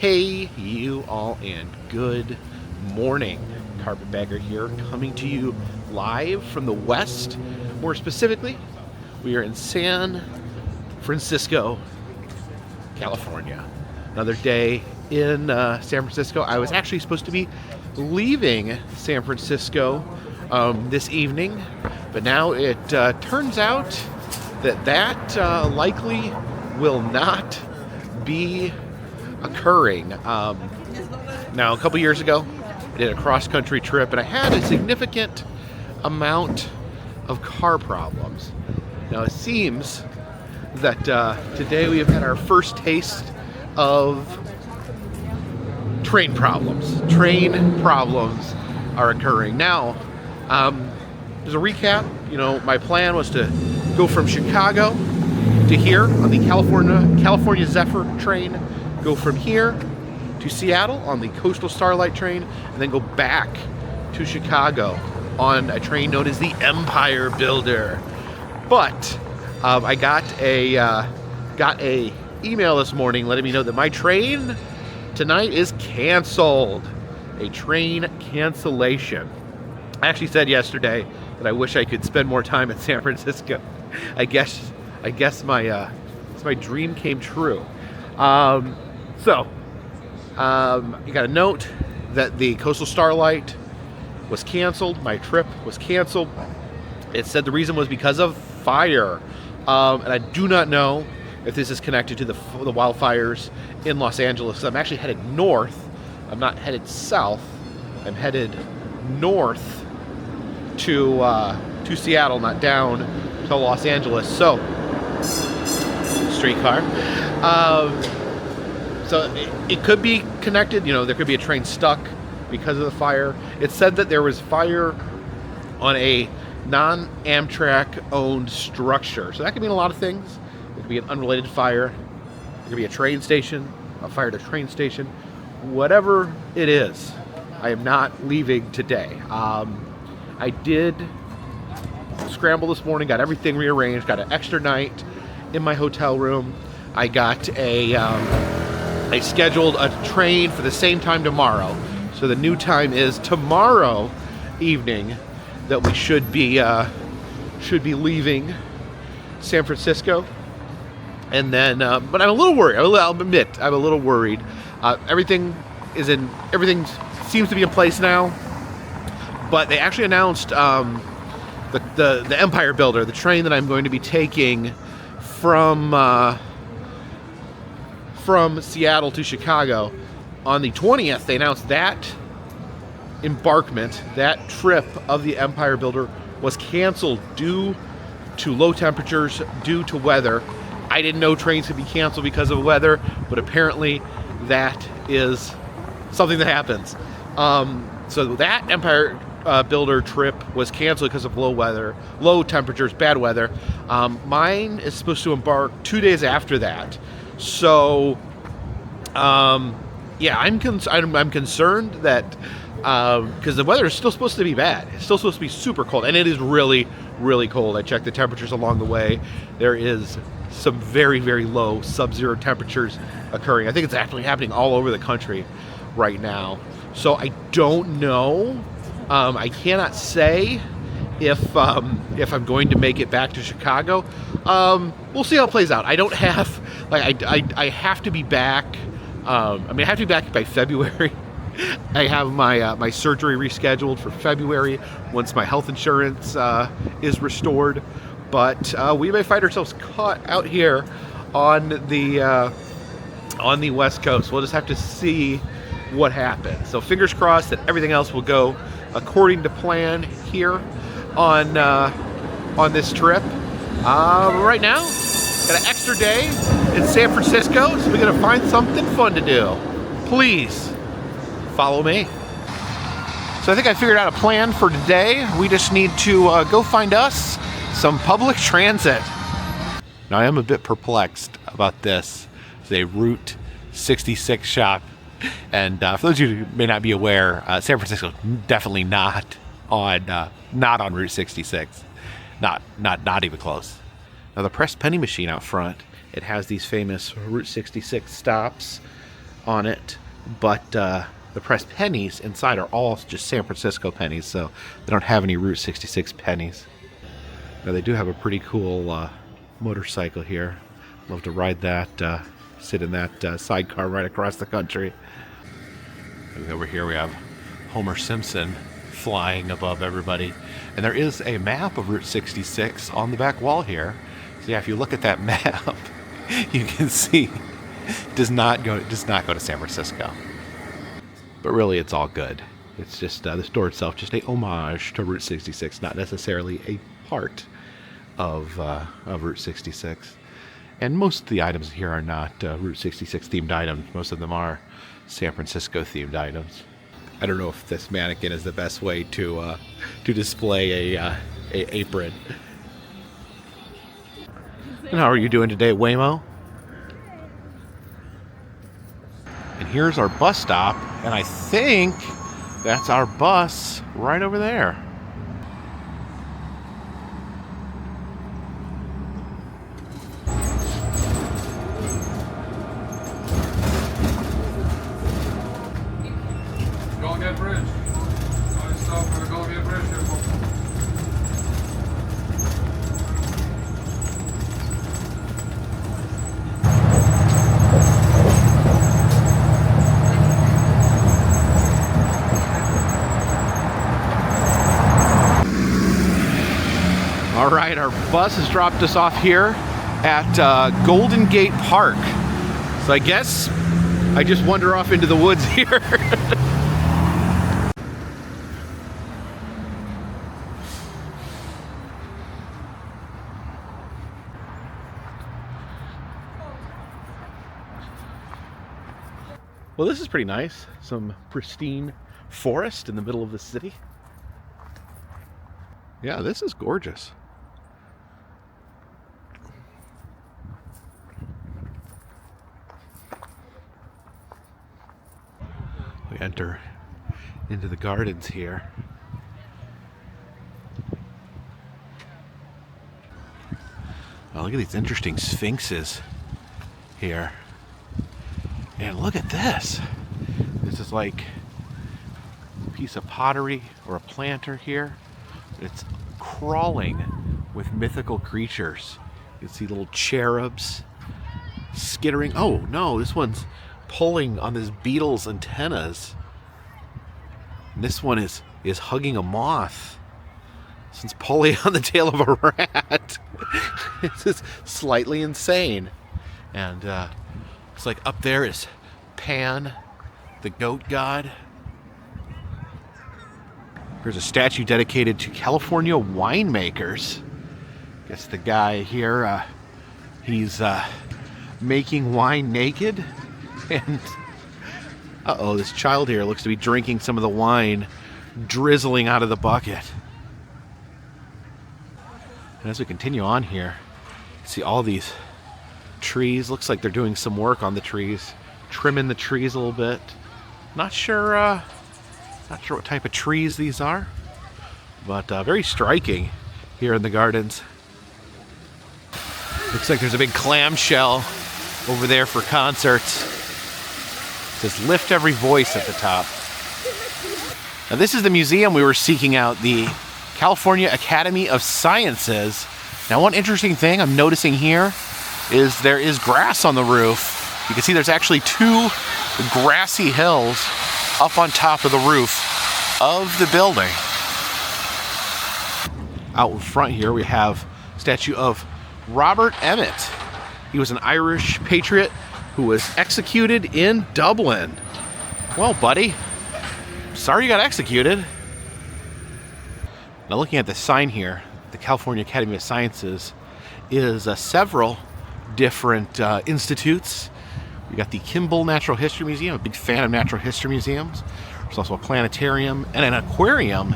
Hey, you all, and good morning. Carpetbagger here, coming to you live from the West. More specifically, we are in San Francisco, California. Another day in San Francisco. I was actually supposed to be leaving San Francisco this evening, but now it turns out that likely will not be occurring. Now, a couple years ago, I did a cross-country trip, and I had a significant amount of car problems. Now, it seems that today we have had our first taste of train problems. Train problems are occurring. Now, as a recap, my plan was to go from Chicago to here on the California Zephyr train, go from here to Seattle on the Coastal Starlight train, and then go back to Chicago on a train known as the Empire Builder. But I got a email this morning letting me know that my train tonight is canceled. A train cancellation. I actually said yesterday that I wish I could spend more time in San Francisco. I guess my dream came true. So you got a note that the Coastal Starlight was canceled. My trip was canceled. It said the reason was because of fire. And I do not know if this is connected to the wildfires in Los Angeles. I'm actually headed north. I'm not headed south. I'm headed north to Seattle, not down to Los Angeles. So, streetcar. So it could be connected. There could be a train stuck because of the fire. It said that there was fire on a non-Amtrak owned structure. So that could mean a lot of things. It could be an unrelated fire. It could be a train station, a fire at a train station. Whatever it is, I am not leaving today. I did scramble this morning, got everything rearranged, got an extra night in my hotel room. I got I scheduled a train for the same time tomorrow. So the new time is tomorrow evening that we should be leaving San Francisco. And then, but I'm a little worried. I'll admit, I'm a little worried. Everything seems to be in place now. But they actually announced the Empire Builder, the train that I'm going to be taking from Seattle to Chicago. On the 20th, they announced that embarkment, that trip of the Empire Builder was canceled due to low temperatures, due to weather. I didn't know trains could be canceled because of weather, but apparently that is something that happens. So that Empire Builder trip was canceled because of low temperatures, bad weather. Mine is supposed to embark 2 days after that. So, yeah, I'm concerned that because the weather is still supposed to be bad. It's still supposed to be super cold, and it is really, really cold. I checked the temperatures along the way. There is some very, very low sub-zero temperatures occurring. I think it's actually happening all over the country right now. So I don't know. I cannot say if I'm going to make it back to Chicago. We'll see how it plays out. I don't have I have to be back. I have to be back by February. I have my surgery rescheduled for February once my health insurance is restored. But we may find ourselves caught out here on the West Coast. We'll just have to see what happens. So fingers crossed that everything else will go according to plan here on this trip. Right now, got an extra day in San Francisco, so we're gonna find something fun to do. Please follow me. So I think I figured out a plan for today. We just need to go find us some public transit. Now I am a bit perplexed about this. It's a Route 66 shop. And for those of you who may not be aware, San Francisco definitely not on Route 66. Not even close. Now the pressed penny machine out front, it has these famous Route 66 stops on it, but the pressed pennies inside are all just San Francisco pennies, so they don't have any Route 66 pennies. Now they do have a pretty cool motorcycle here. Love to ride that, sit in that sidecar right across the country. And over here we have Homer Simpson flying above everybody. And there is a map of Route 66 on the back wall here. So yeah, if you look at that map, you can see it does not go to San Francisco. But really, it's all good. It's just the store itself, just a homage to Route 66, not necessarily a part of Route 66. And most of the items here are not Route 66 themed items. Most of them are San Francisco themed items. I don't know if this mannequin is the best way to display a apron. And how are you doing today, Waymo? And here's our bus stop, and I think that's our bus right over there. Golden Bridge. I stop for the Golden Bridge. All right, our bus has dropped us off here at Golden Gate Park. So I guess I just wander off into the woods here. Well, this is pretty nice. Some pristine forest in the middle of the city. Yeah, this is gorgeous. We enter into the gardens here. Oh, look at these interesting sphinxes here. And look at this. This is like a piece of pottery or a planter here. It's crawling with mythical creatures. You can see little cherubs skittering. Oh no, this one's pulling on this beetle's antennas. And this one is hugging a moth. This one's pulling on the tail of a rat. This is slightly insane. And looks like up there is Pan, the goat god. There's a statue dedicated to California winemakers. Guess the guy here, he's making wine naked. And uh-oh, this child here looks to be drinking some of the wine drizzling out of the bucket. And as we continue on here, you see all these trees. Looks like they're doing some work on the trees, trimming the trees a little bit. Not sure what type of trees these are, but very striking here in the gardens. Looks like there's a big clamshell over there for concerts. It says "Lift Every Voice" at the top. Now this is the museum we were seeking out, the California Academy of Sciences. Now one interesting thing I'm noticing here is there is grass on the roof. You can see there's actually two grassy hills up on top of the roof of the building. Out in front here we have a statue of Robert Emmet. He was an Irish patriot who was executed in Dublin. Well, buddy, sorry you got executed. Now looking at the sign here, the California Academy of Sciences is several different institutes. We got the Kimball Natural History Museum, a big fan of natural history museums. There's also a planetarium and an aquarium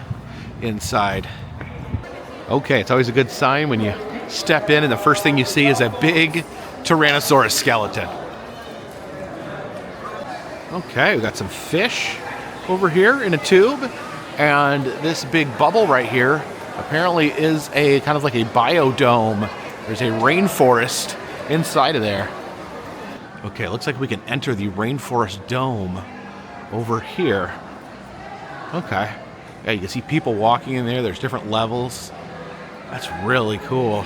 inside. Okay, it's always a good sign when you step in and the first thing you see is a big Tyrannosaurus skeleton. Okay, we got some fish over here in a tube, and this big bubble right here apparently is a kind of like a biodome. There's a rainforest inside of there. Okay, it looks like we can enter the Rainforest Dome over here. Okay. Yeah, you can see people walking in there. There's different levels. That's really cool.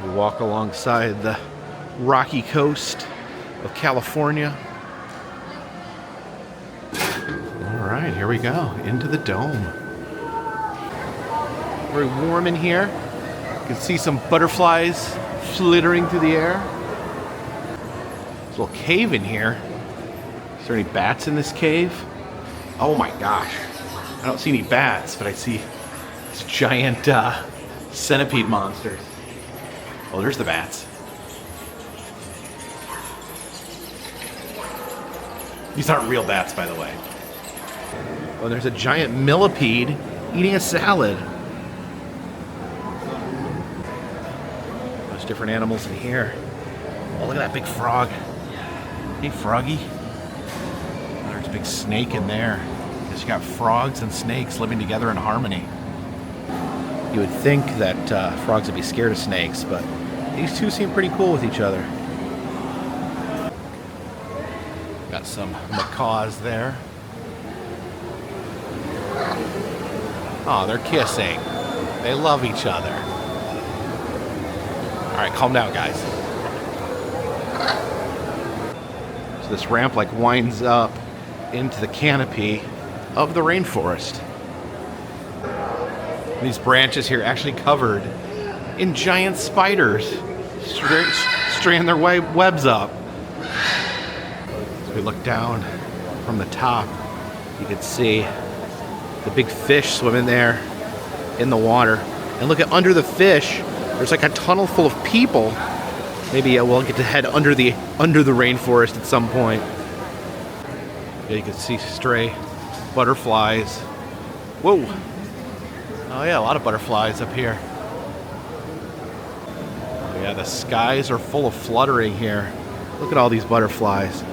We walk alongside the rocky coast of California. All right, here we go, into the dome. Very warm in here. You can see some butterflies flittering through the air. There's a little cave in here. Is there any bats in this cave? Oh my gosh. I don't see any bats, but I see these giant centipede monsters. Oh, there's the bats. These aren't real bats, by the way. Oh, there's a giant millipede eating a salad. There's different animals in here. Oh, look at that big frog. Hey, froggy. There's a big snake in there. Guess you got frogs and snakes living together in harmony. You would think that frogs would be scared of snakes, but these two seem pretty cool with each other. Got some macaws there. Oh, they're kissing. They love each other. All right, calm down, guys. So this ramp like winds up into the canopy of the rainforest. These branches here actually covered in giant spiders, strand their webs up. As we look down from the top, you can see the big fish swimming there in the water. And look at under the fish, there's like a tunnel full of people. Maybe we'll get to head under the rainforest at some point. Yeah, you can see stray butterflies. Whoa! Oh yeah, a lot of butterflies up here. Oh, yeah, the skies are full of fluttering here. Look at all these butterflies.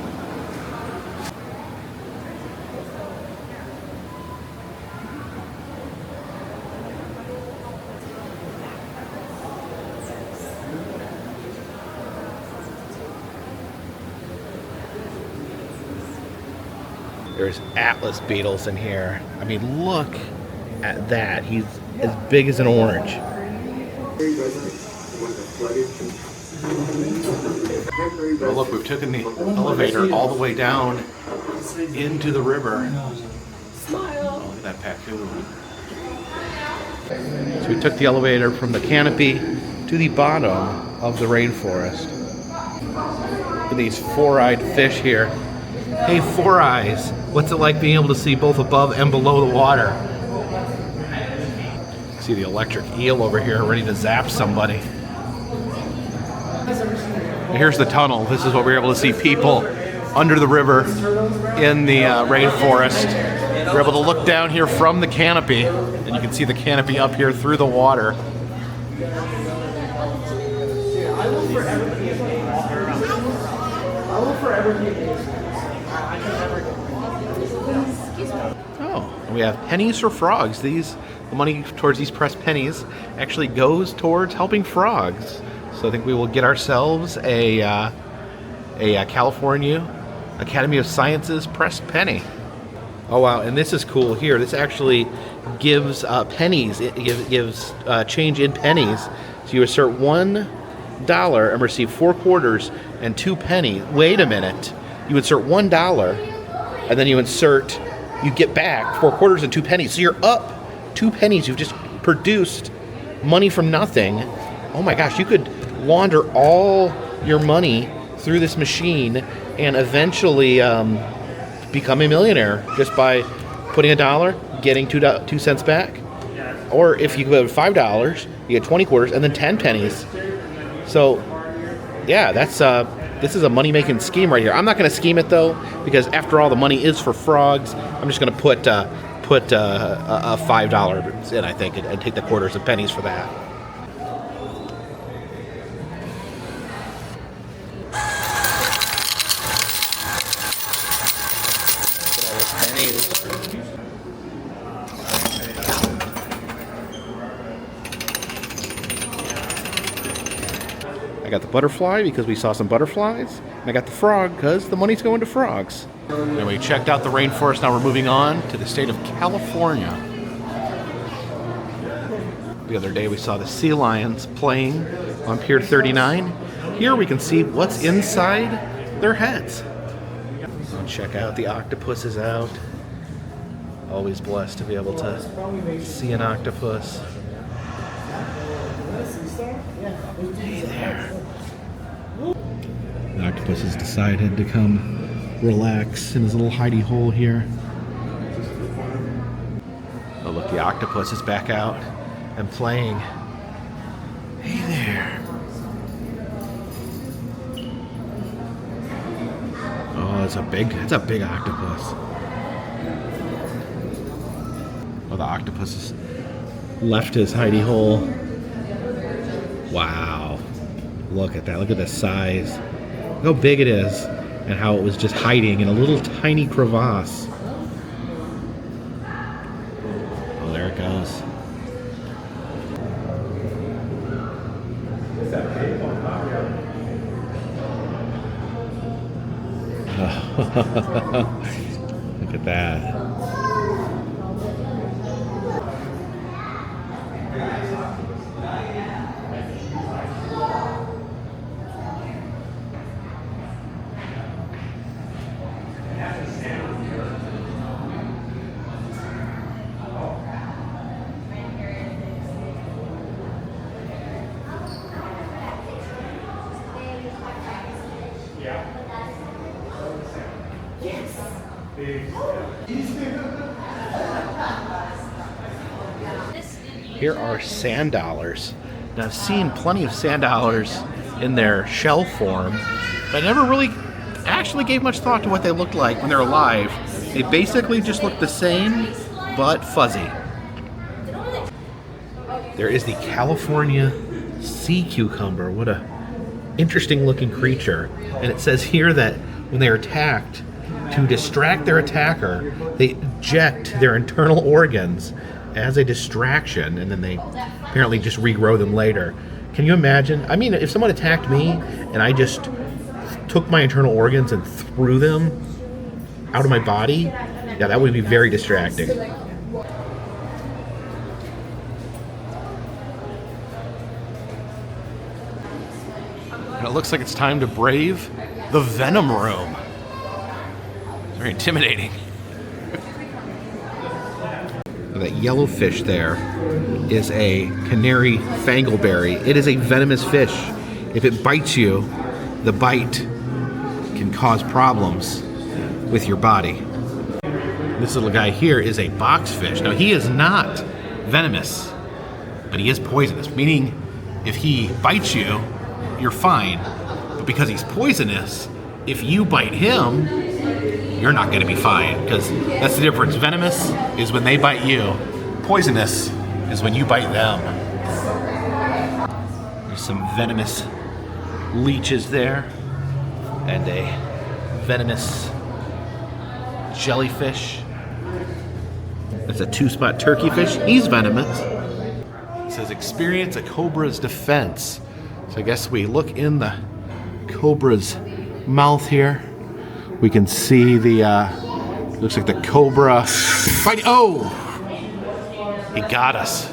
There's Atlas beetles in here. I mean, look at that. He's as big as an orange. Oh, look, we've taken the elevator all the way down into the river. Oh, look at that pacu. So we took the elevator from the canopy to the bottom of the rainforest. Look at these four-eyed fish here. Hey, Four Eyes, what's it like being able to see both above and below the water? See the electric eel over here ready to zap somebody. And here's the tunnel. This is what we're able to see people under the river in the rainforest. We're able to look down here from the canopy, and you can see the canopy up here through the water. Oh, and we have pennies for frogs. The money towards these pressed pennies actually goes towards helping frogs. So I think we will get ourselves a California Academy of Sciences pressed penny. Oh wow, and this is cool here. This actually gives pennies. It gives change in pennies. So you insert $1 and receive 4 quarters and 2 pennies. Wait a minute. You insert $1 and then you get back 4 quarters and 2 pennies. So you're up 2 pennies. You've just produced money from nothing. Oh my gosh, you could launder all your money through this machine and eventually become a millionaire just by putting $1, getting 2 cents back. Or if you put $5, you get 20 quarters and then 10 pennies. So yeah, this is a money-making scheme right here. I'm not going to scheme it though, because after all, the money is for frogs. I'm just going to put a $5 in, I think, and take the quarters and pennies for that. I got the butterfly because we saw some butterflies. And I got the frog because the money's going to frogs. And we checked out the rainforest. Now we're moving on to the state of California. The other day we saw the sea lions playing on Pier 39. Here we can see what's inside their heads. So check out the octopuses out. Always blessed to be able to see an octopus. Hey there. The octopus has decided to come relax in his little hidey hole here. Oh look, the octopus is back out and playing. Hey there. Oh, it's a big octopus. Oh, the octopus has left his hidey hole. Wow. Look at that. Look at the size. Look how big it is and how it was just hiding in a little tiny crevasse. Oh, there it goes. Look at that. Here are sand dollars. Now I've seen plenty of sand dollars in their shell form, but I never really actually gave much thought to what they looked like when they're alive. They basically just look the same, but fuzzy. There is the California sea cucumber. What a interesting looking creature. And it says here that when they are attacked, to distract their attacker, they eject their internal organs as a distraction, and then they apparently just regrow them later. Can you imagine? I mean, if someone attacked me and I just took my internal organs and threw them out of my body, yeah, that would be very distracting. And it looks like it's time to brave the Venom Room. Very intimidating. That yellow fish there is a canary fangleberry. It is a venomous fish. If it bites you, the bite can cause problems with your body. This little guy here is a boxfish. Now he is not venomous, but he is poisonous, meaning if he bites you, you're fine. But because he's poisonous, if you bite him, you're not going to be fine, because that's the difference. Venomous is when they bite you. Poisonous is when you bite them. There's some venomous leeches there, and a venomous jellyfish. That's a two-spot turkeyfish. He's venomous. It says experience a cobra's defense. So I guess we look in the cobra's mouth here. We can see the, looks like the cobra fighting. Oh! He got us.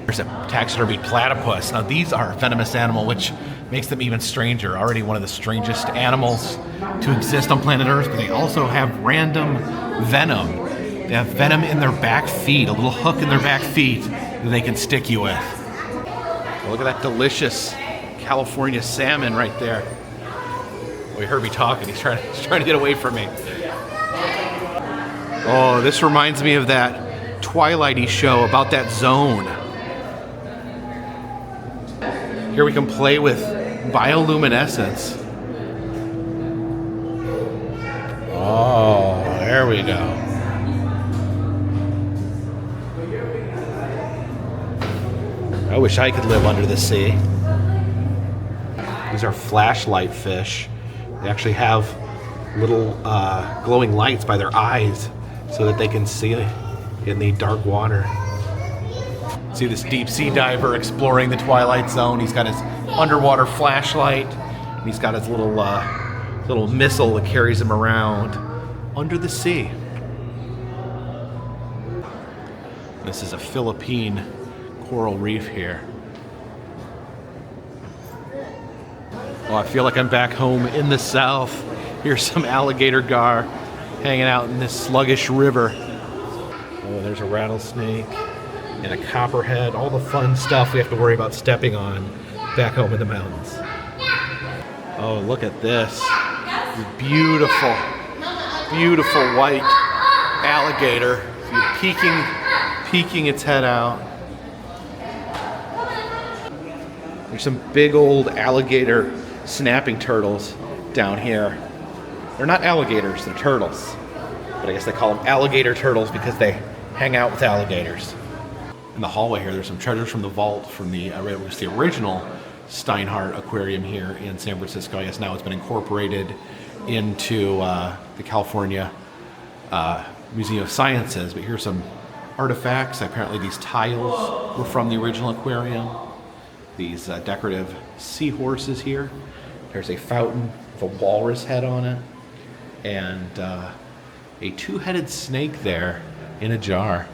There's a taxidermy platypus. Now these are a venomous animal, which makes them even stranger. Already one of the strangest animals to exist on planet Earth, but they also have random venom. They have venom in their back feet, a little hook in their back feet that they can stick you with. Look at that delicious California salmon right there. Oh, he heard me talking. He's trying to get away from me. Oh, this reminds me of that Twilighty show about that zone. Here we can play with bioluminescence. Oh, there we go. I wish I could live under the sea. These are flashlight fish. They actually have little glowing lights by their eyes so that they can see in the dark water. See this deep sea diver exploring the Twilight Zone. He's got his underwater flashlight. And he's got his little missile that carries him around under the sea. This is a Philippine coral reef here. Oh, I feel like I'm back home in the south. Here's some alligator gar hanging out in this sluggish river. Oh, there's a rattlesnake and a copperhead. All the fun stuff we have to worry about stepping on back home in the mountains. Oh, look at this. Beautiful, beautiful white alligator. Peeking its head out. There's some big old alligator snapping turtles down here. They're not alligators, they're turtles. But I guess they call them alligator turtles because they hang out with alligators. In the hallway here, there's some treasures from the vault from the original Steinhardt Aquarium here in San Francisco. I guess now it's been incorporated into the California Museum of Sciences. But here's some artifacts. Apparently these tiles were from the original aquarium. These decorative seahorses here. There's a fountain with a walrus head on it. And a two-headed snake there in a jar.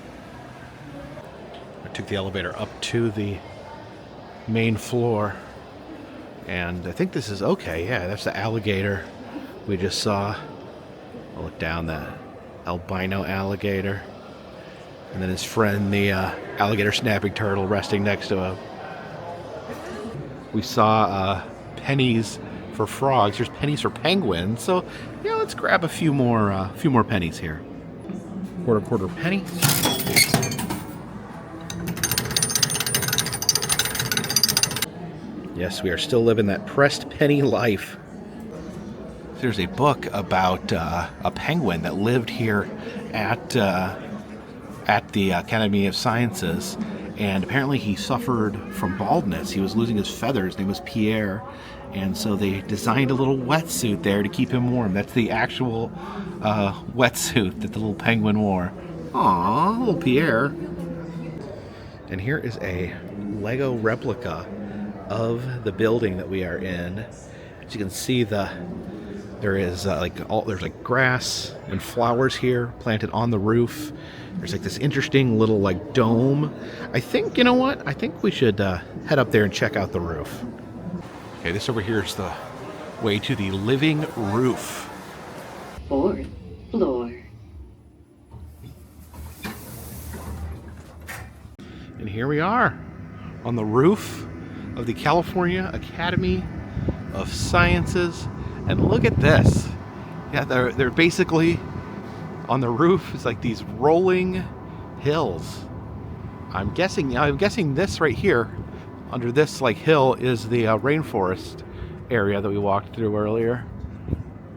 I took the elevator up to the main floor. And I think this is okay. Yeah, that's the alligator we just saw. I'll look down, that albino alligator. And then his friend, the alligator snapping turtle, resting next to him. We saw pennies for frogs. Here's pennies for penguins. So, yeah, let's grab a few more pennies here. Quarter penny. Yes, we are still living that pressed penny life. There's a book about a penguin that lived here at the Academy of Sciences, and apparently he suffered from baldness. He was losing his feathers. His name was Pierre, and so they designed a little wetsuit there to keep him warm. That's the actual wetsuit that the little penguin wore. Aww, little Pierre. And here is a Lego replica of the building that we are in. As you can see, there's like grass and flowers here planted on the roof. There's like this interesting little like dome. I think, you know what? I think we should head up there and check out the roof. Okay, this over here is the way to the living roof. 4th floor. And here we are on the roof of the California Academy of Sciences. And look at this. Yeah, they're basically on the roof. It's like these rolling hills. I'm guessing this right here, under this like hill, is the rainforest area that we walked through earlier.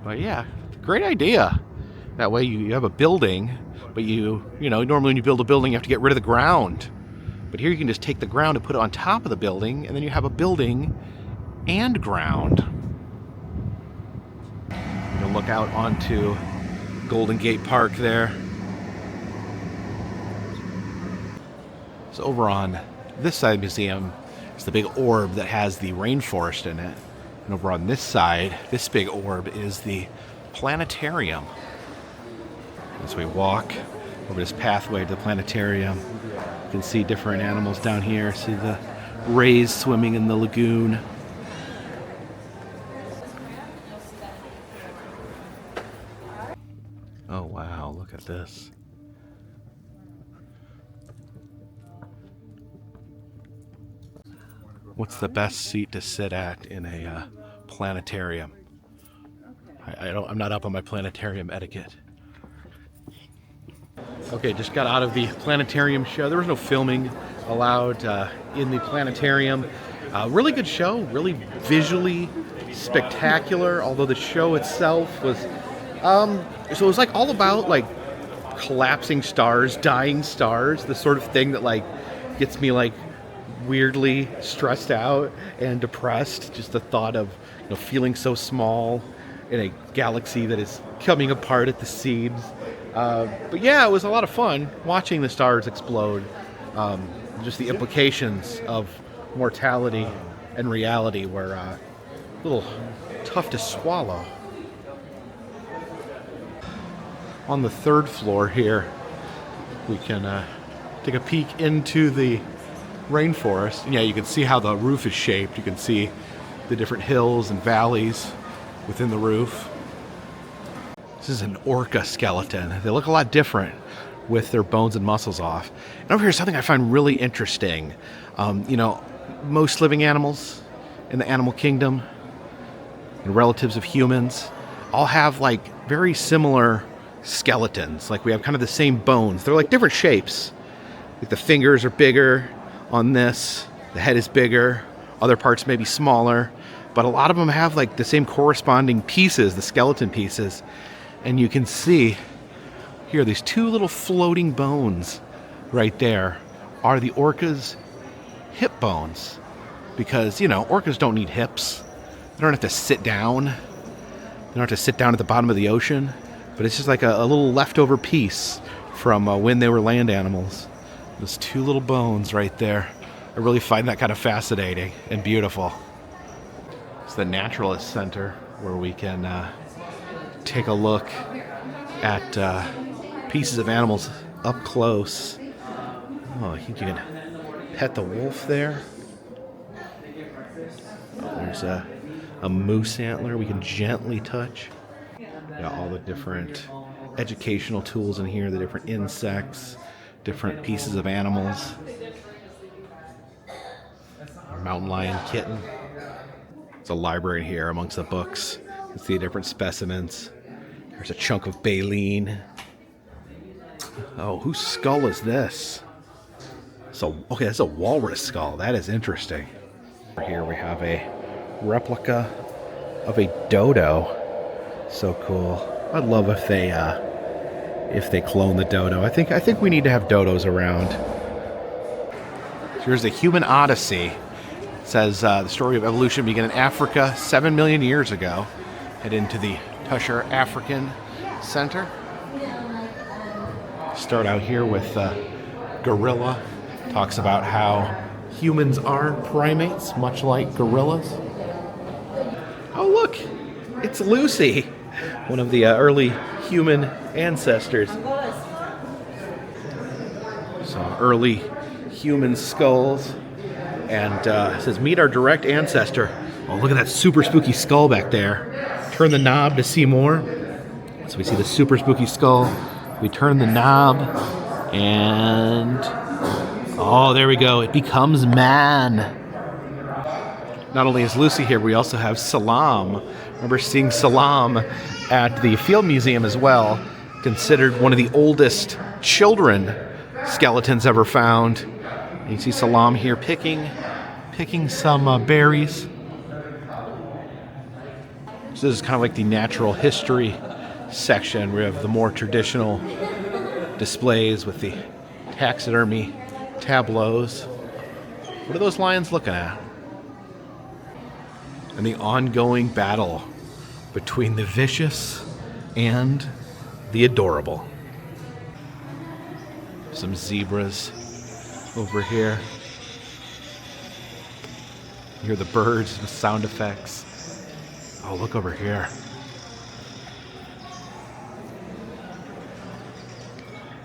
But yeah, great idea. That way you have a building, but you know, normally when you build a building, you have to get rid of the ground. But here you can just take the ground and put it on top of the building, and then you have a building and ground. You'll look out onto Golden Gate Park there. So over on this side of the museum is the big orb that has the rainforest in it. And over on this side, this big orb is the planetarium. As we walk over this pathway to the planetarium, you can see different animals down here. See the rays swimming in the lagoon. Oh wow, look at this. What's the best seat to sit at in a planetarium? I'm not up on my planetarium etiquette. Okay, just got out of the planetarium show. There was no filming allowed in the planetarium. Really good show, really visually spectacular, although the show itself was so it was like all about like collapsing stars, dying stars, the sort of thing that like gets me like weirdly stressed out and depressed. Just the thought of, you know, feeling so small in a galaxy that is coming apart at the seams. But yeah, it was a lot of fun watching the stars explode. Just the implications of mortality and reality were a little tough to swallow. On the third floor here, we can take a peek into the rainforest. And yeah, you can see how the roof is shaped. You can see the different hills and valleys within the roof. This is an orca skeleton. They look a lot different with their bones and muscles off. And over here, something I find really interesting. You know, most living animals in the animal kingdom and relatives of humans all have like very similar skeletons. Like we have kind of the same bones. They're like different shapes. Like the fingers are bigger on this. The head is bigger. Other parts may be smaller. But a lot of them have like the same corresponding pieces, the skeleton pieces. And you can see here, these two little floating bones right there are the orca's hip bones. Because, you know, orcas don't need hips. They don't have to sit down. They don't have to sit down at the bottom of the ocean. But it's just like a little leftover piece from when they were land animals. Those two little bones right there. I really find that kind of fascinating and beautiful. It's the Naturalist Center where we can take a look at pieces of animals up close. Oh, I think you can pet the wolf there. Oh, there's a moose antler we can gently touch. Got all the different educational tools in here, the different insects, different pieces of animals. Our mountain lion kitten. There's a library here amongst the books. You can see different specimens. There's a chunk of baleen. Oh, whose skull is this? So, okay, that's a walrus skull. That is interesting. Here we have a replica of a dodo. So cool. I'd love if they clone the dodo. I think we need to have dodos around. Here's the Human Odyssey. It says the story of evolution began in Africa 7 million years ago. Head into the Tusher African Center. Start out here with gorilla. Talks about how humans are primates, much like gorillas. Oh look, it's Lucy, one of the early human ancestors. Some early human skulls. And it says, meet our direct ancestor. Oh, look at that super spooky skull back there. Turn the knob to see more. So we see the super spooky skull. We turn the knob and... oh, there we go. It becomes man. Not only is Lucy here, we also have Salam. Remember seeing Salam at the Field Museum as well. Considered one of the oldest children skeletons ever found. And you see Salam here picking some berries. So this is kind of like the natural history section. We have the more traditional displays with the taxidermy tableaus. What are those lions looking at? And the ongoing battle between the vicious and the adorable. Some zebras over here. You hear the birds with sound effects. Oh, look over here.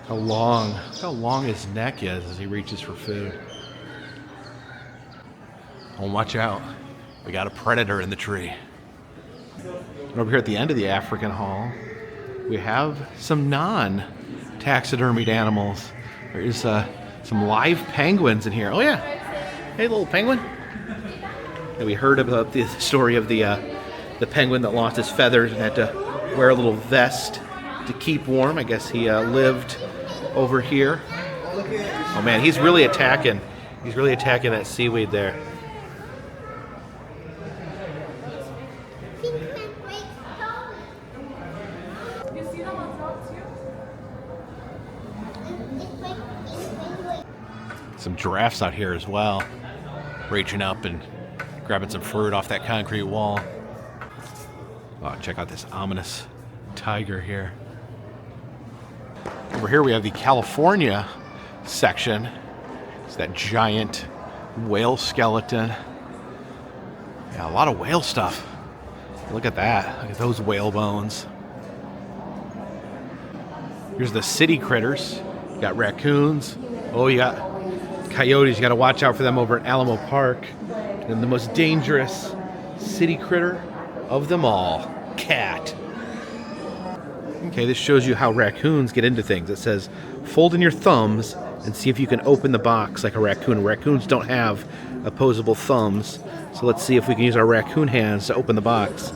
How long his neck is as he reaches for food. Oh, watch out. We got a predator in the tree. And over here at the end of the African Hall, we have some non-taxidermied animals. There's some live penguins in here. Oh yeah. Hey, little penguin. And we heard about the story of the penguin that lost his feathers and had to wear a little vest to keep warm. I guess he lived over here. Oh man, he's really attacking. He's really attacking that seaweed there. Some giraffes out here as well, reaching up and grabbing some fruit off that concrete wall. Oh, check out this ominous tiger here. Over here we have the California section. It's that giant whale skeleton. Yeah, a lot of whale stuff. Look at that. Look at those whale bones. Here's the city critters. You got raccoons. Oh, you got coyotes. You got to watch out for them over at Alamo Park. And the most dangerous city critter of them all, cat. Okay, this shows you how raccoons get into things. It says, fold in your thumbs and see if you can open the box like a raccoon. Raccoons don't have opposable thumbs. So let's see if we can use our raccoon hands to open the box.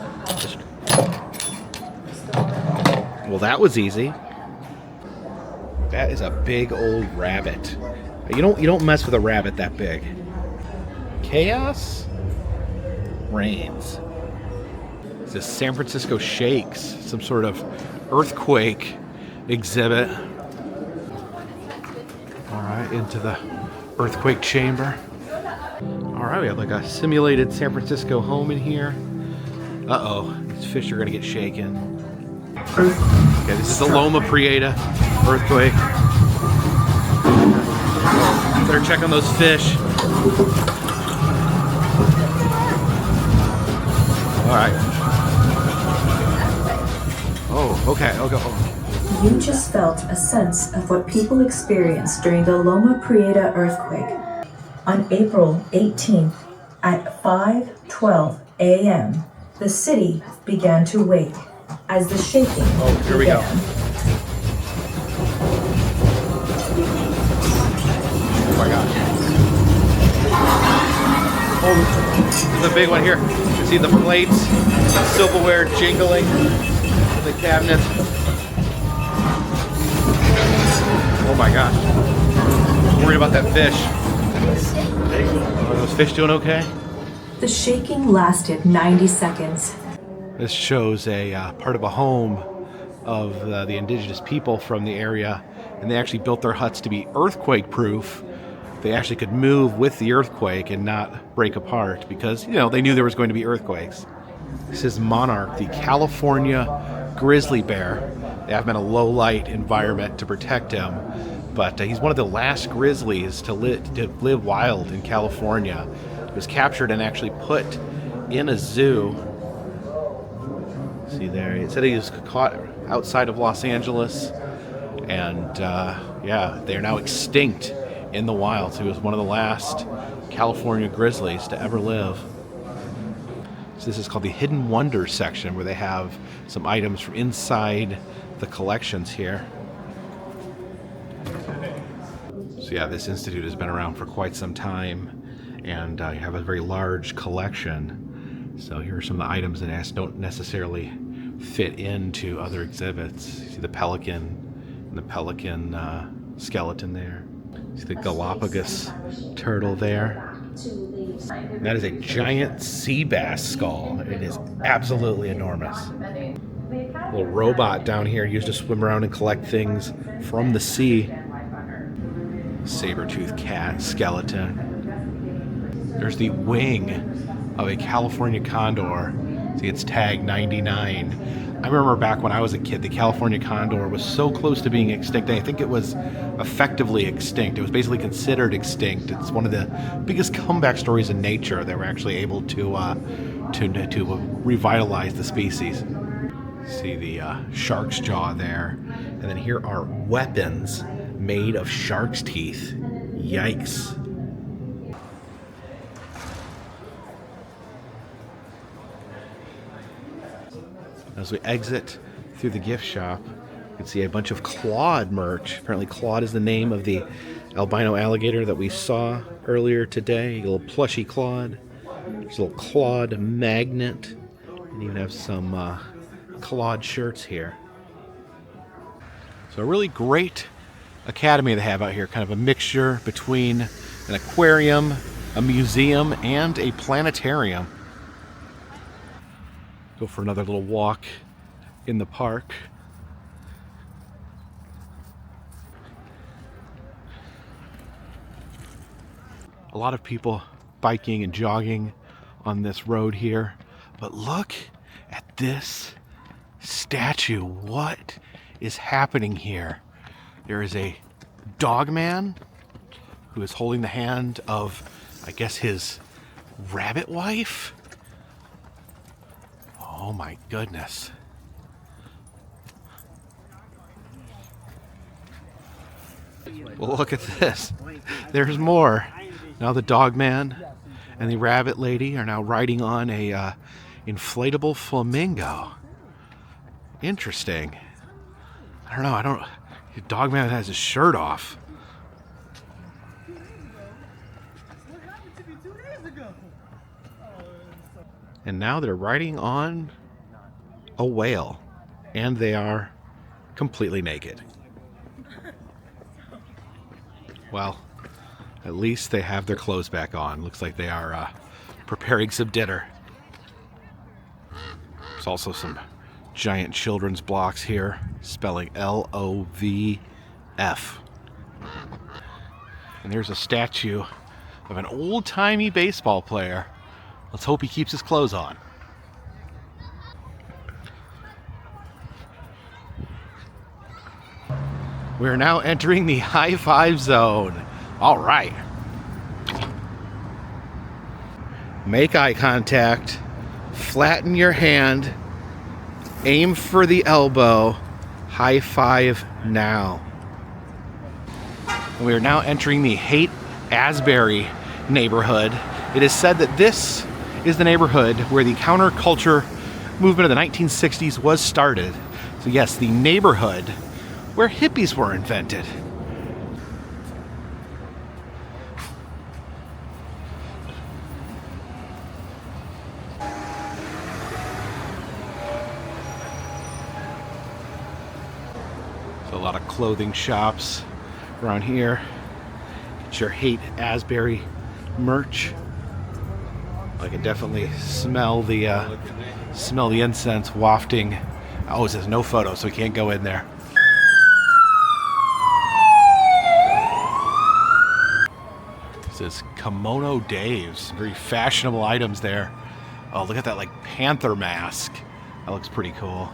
Well, that was easy. That is a big old rabbit. You don't mess with a rabbit that big. Chaos reigns. This San Francisco shakes, some sort of earthquake exhibit. All right, into the earthquake chamber. All right, we have like a simulated San Francisco home in here. Uh-oh, these fish are gonna get shaken. Okay, this is the Loma Prieta earthquake. Better check on those fish. All right. Oh, okay. Oh. You just felt a sense of what people experienced during the Loma Prieta earthquake. On April 18th at 5:12 a.m., the city began to wake as the shaking here we go. Oh my gosh. Oh, there's a big one here. You see the plates, silverware jingling in the cabinet. Oh my gosh. I'm worried about that fish. Are those fish doing okay? The shaking lasted 90 seconds. This shows a part of a home of the indigenous people from the area, and they actually built their huts to be earthquake-proof. They actually could move with the earthquake and not break apart because, they knew there was going to be earthquakes. This is Monarch, the California grizzly bear. They have him in a low-light environment to protect him, but he's one of the last grizzlies to live wild in California. He was captured and actually put in a zoo. See there, it said he was caught outside of Los Angeles, and they're now extinct in the wild. So he was one of the last California grizzlies to ever live. So this is called the Hidden Wonders section, where they have some items from inside the collections here. So yeah, this institute has been around for quite some time, and you have a very large collection. So here are some of the items that don't necessarily fit into other exhibits. You see the pelican and the pelican skeleton there. See the Galapagos turtle there. That is a giant sea bass skull. It is absolutely enormous. A little robot down here used to swim around and collect things from the sea. Saber-toothed cat skeleton. There's the wing of a California condor. See, it's tagged 99. I remember back when I was a kid, the California condor was so close to being extinct. I think it was effectively extinct. It was basically considered extinct. It's one of the biggest comeback stories in nature. They were actually able to revitalize the species. See the shark's jaw there. And then here are weapons made of shark's teeth. Yikes. As we exit through the gift shop, you can see a bunch of Claude merch. Apparently Claude is the name of the albino alligator that we saw earlier today. A little plushy Claude. There's a little Claude magnet. And even have some Claude shirts here. So a really great academy they have out here. Kind of a mixture between an aquarium, a museum, and a planetarium. Go for another little walk in the park. A lot of people biking and jogging on this road here. But look at this statue. What is happening here? There is a dog man who is holding the hand of, I guess, his rabbit wife. Oh my goodness. Well, look at this. There's more. Now the dog man and the rabbit lady are now riding on a inflatable flamingo. Interesting. I don't know. The dog man has his shirt off. And now they're riding on a whale, and they are completely naked. Well, at least they have their clothes back on. Looks like they are preparing some dinner. There's also some giant children's blocks here, spelling L-O-V-F. And there's a statue of an old-timey baseball player. Let's hope he keeps his clothes on. We're now entering the high five zone. All right. Make eye contact. Flatten your hand. Aim for the elbow. High five now. We are now entering the Haight-Ashbury neighborhood. It is said that this is the neighborhood where the counterculture movement of the 1960s was started. So yes, the neighborhood where hippies were invented. So a lot of clothing shops around here. Get your Haight-Ashbury merch. I can definitely smell the incense wafting. Oh, it says no photo, so we can't go in there. This is Kimono Dave's. Very fashionable items there. Oh, look at that, like, panther mask. That looks pretty cool.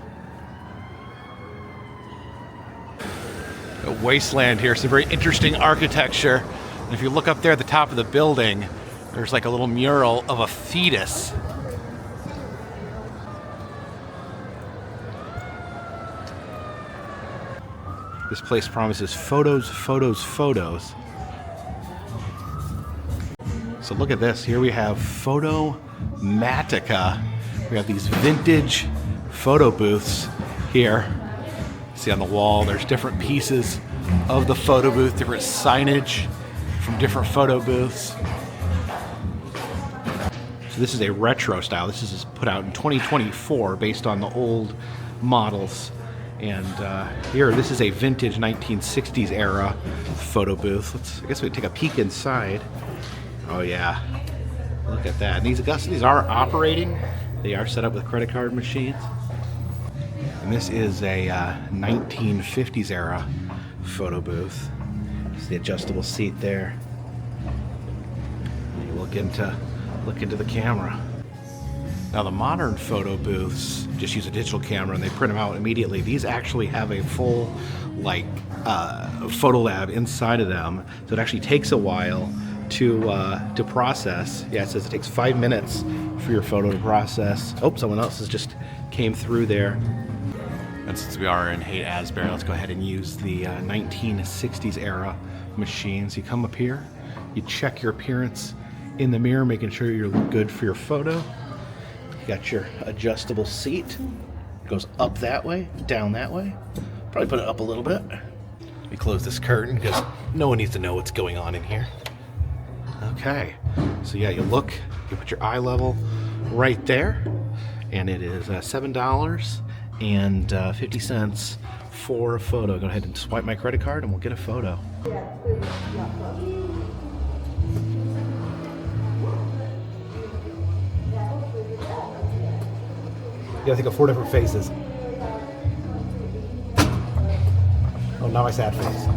A wasteland here. Some very interesting architecture. And if you look up there at the top of the building, there's like a little mural of a fetus. This place promises photos, photos, photos. So look at this. Here we have Photo Matica. We have these vintage photo booths here. See on the wall, there's different pieces of the photo booth, different signage from different photo booths. So this is a retro style. This is put out in 2024 based on the old models. And here, this is a vintage 1960s era photo booth. I guess we can take a peek inside. Oh yeah, look at that. And these are operating. They are set up with credit card machines. And this is a 1950s era photo booth. It's the adjustable seat there. You look into the camera. Now the modern photo booths just use a digital camera and they print them out immediately. These actually have a full photo lab inside of them, so it actually takes a while to process. Yeah, it says it takes 5 minutes for your photo to process. Oh, someone else has just came through there. And since we are in Haight-Ashbury, let's go ahead and use the 1960s era machines. You come up here, you check your appearance in the mirror, making sure you're good for your photo. You got your adjustable seat. It goes up that way, down that way. Probably put it up a little bit. Let me close this curtain because no one needs to know what's going on in here. Okay, so yeah, you put your eye level right there, and it is $7.50 for a photo. Go ahead and swipe my credit card and we'll get a photo. You gotta think of 4 different faces. Oh, now my sad face.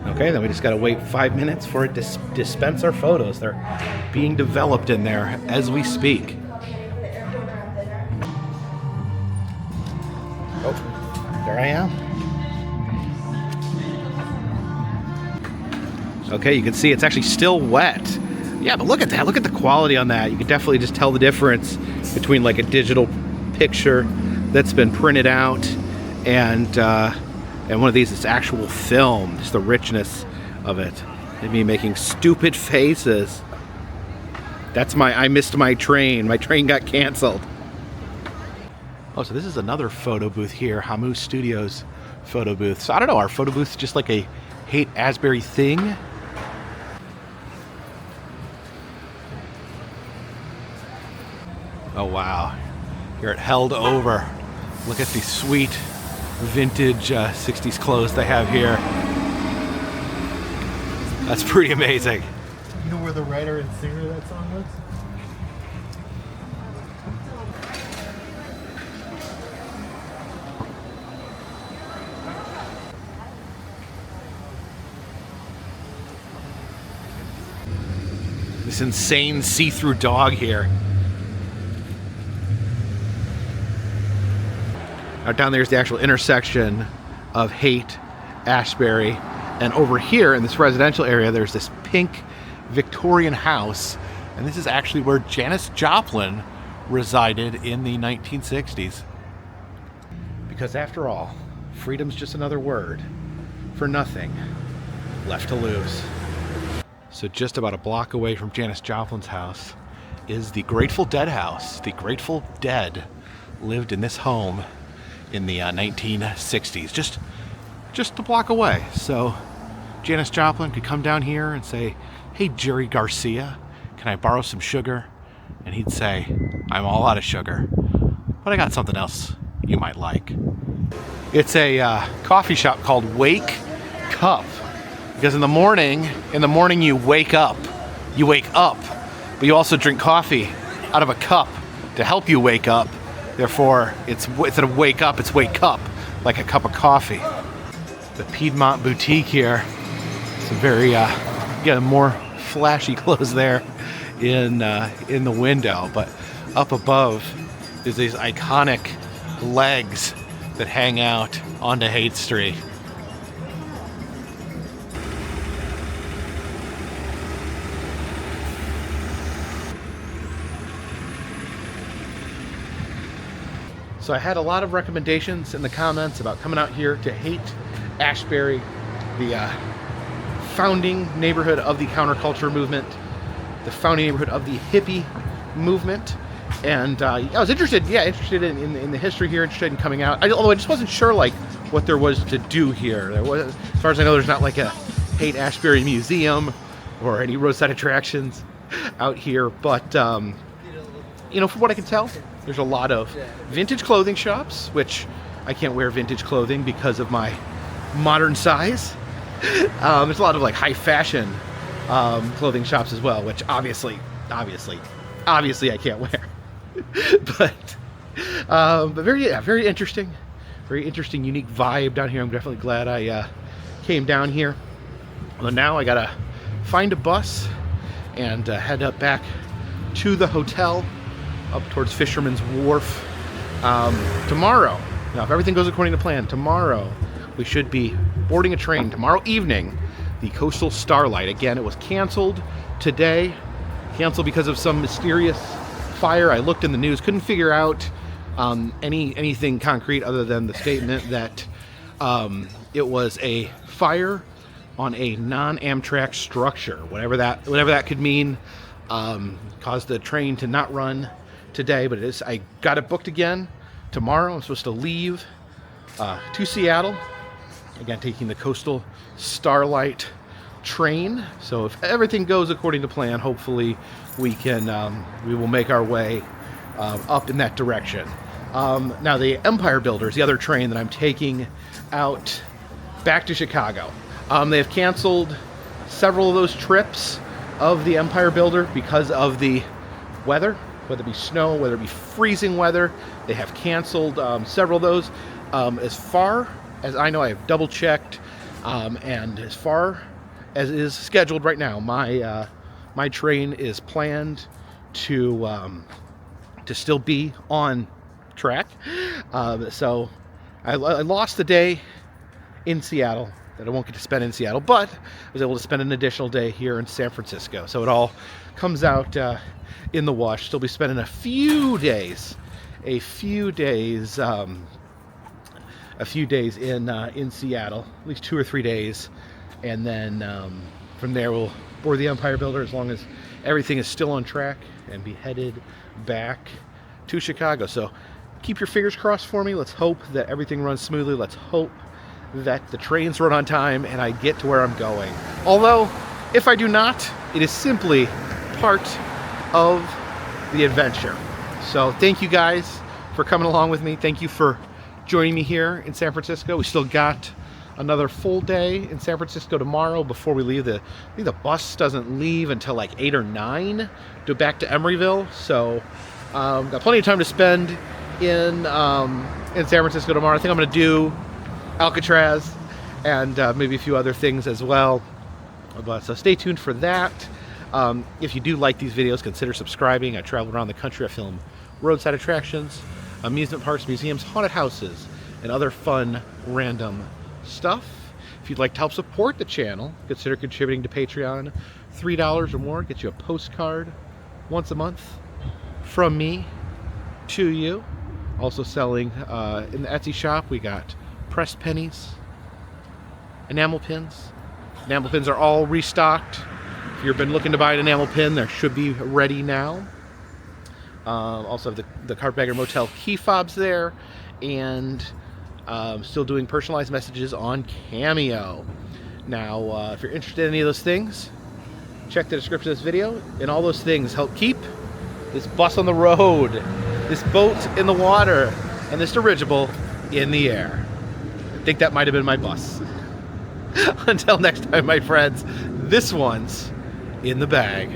Okay, then we just gotta wait 5 minutes for it to dispense our photos. They're being developed in there as we speak. Oh, there I am. Okay, you can see it's actually still wet. Yeah, but look at that. Look at the quality on that. You can definitely just tell the difference between like a digital picture that's been printed out and one of these that's actual film. Just the richness of it. Me making stupid faces. That's I missed my train. My train got canceled. Oh, so this is another photo booth here. Hamu Studios photo booth. So I don't know, are photo booths just like a Haight-Ashbury thing? Oh wow, here at Held Over. Look at the sweet vintage 60s clothes they have here. That's pretty amazing. You know where the writer and singer of that song was? This insane see-through dog here. Out down there is the actual intersection of Haight-Ashbury, and over here in this residential area there's this pink Victorian house, and this is actually where Janis Joplin resided in the 1960s. Because after all, freedom's just another word for nothing left to lose. So just about a block away from Janis Joplin's house is the Grateful Dead house. The Grateful Dead lived in this home in the 1960s, just a block away. So Janis Joplin could come down here and say, "Hey, Jerry Garcia, can I borrow some sugar?" And he'd say, "I'm all out of sugar, but I got something else you might like." It's a coffee shop called Wakeup, because in the morning you wake up, but you also drink coffee out of a cup to help you wake up. Therefore, instead of wake up, it's wake up, like a cup of coffee. The Piedmont boutique here. Some very, more flashy clothes there in the window, but up above is these iconic legs that hang out onto Haight Street. So I had a lot of recommendations in the comments about coming out here to Haight-Ashbury, the founding neighborhood of the counterculture movement, the founding neighborhood of the hippie movement. And I was interested in the history here, interested in coming out. Although I just wasn't sure like what there was to do here. As far as I know, there's not like a Haight-Ashbury museum or any roadside attractions out here. But from what I can tell, there's a lot of vintage clothing shops, which I can't wear vintage clothing because of my modern size. There's a lot of like high fashion clothing shops as well, which obviously I can't wear. but very interesting, unique vibe down here. I'm definitely glad I came down here. Well, now I gotta find a bus and head up back to the hotel up towards Fisherman's Wharf tomorrow. Now, if everything goes according to plan, tomorrow we should be boarding a train tomorrow evening, the Coastal Starlight. Again, it was canceled today, canceled because of some mysterious fire. I looked in the news, couldn't figure out anything concrete other than the statement that it was a fire on a non-Amtrak structure, whatever that could mean. Caused the train to not run today, but I got it booked again tomorrow. I'm supposed to leave to Seattle, again taking the Coastal Starlight train. So if everything goes according to plan, hopefully we will make our way up in that direction. Now the Empire Builder is the other train that I'm taking out back to Chicago. They have canceled several of those trips of the Empire Builder because of the weather, whether it be snow, whether it be freezing weather. They have canceled several of those. As far as I know, I have double checked, and as far as is scheduled right now, my train is planned to still be on track. So I lost the day in Seattle that I won't get to spend in Seattle, but I was able to spend an additional day here in San Francisco. So it all comes out in the wash. Still be spending a few days in Seattle, at least 2 or 3 days, and then from there we'll board the Empire Builder as long as everything is still on track, and be headed back to Chicago. So keep your fingers crossed for me. Let's hope that everything runs smoothly. Let's hope that the trains run on time and I get to where I'm going. Although, if I do not, it is simply part of the adventure. So thank you guys for coming along with me. Thank you for joining me here in San Francisco. We still got another full day in San Francisco tomorrow before we leave. I think the bus doesn't leave until like 8 or 9 to back to Emeryville. So got plenty of time to spend in San Francisco tomorrow. I think I'm going to do Alcatraz and maybe a few other things as well. But so stay tuned for that. If you do like these videos, consider subscribing. I travel around the country. I film roadside attractions, amusement parks, museums, haunted houses, and other fun random stuff. If you'd like to help support the channel, consider contributing to Patreon. $3 or more gets you a postcard once a month from me to you. Also selling in the Etsy shop, we got pressed pennies, enamel pins. Enamel pins are all restocked. If you've been looking to buy an enamel pin, they should be ready now. Also have the Carpetbagger Motel key fobs there, and still doing personalized messages on Cameo. Now, if you're interested in any of those things, check the description of this video, and all those things help keep this bus on the road, this boat in the water, and this dirigible in the air. I think that might have been my bus. Until next time, my friends, this one's in the bag.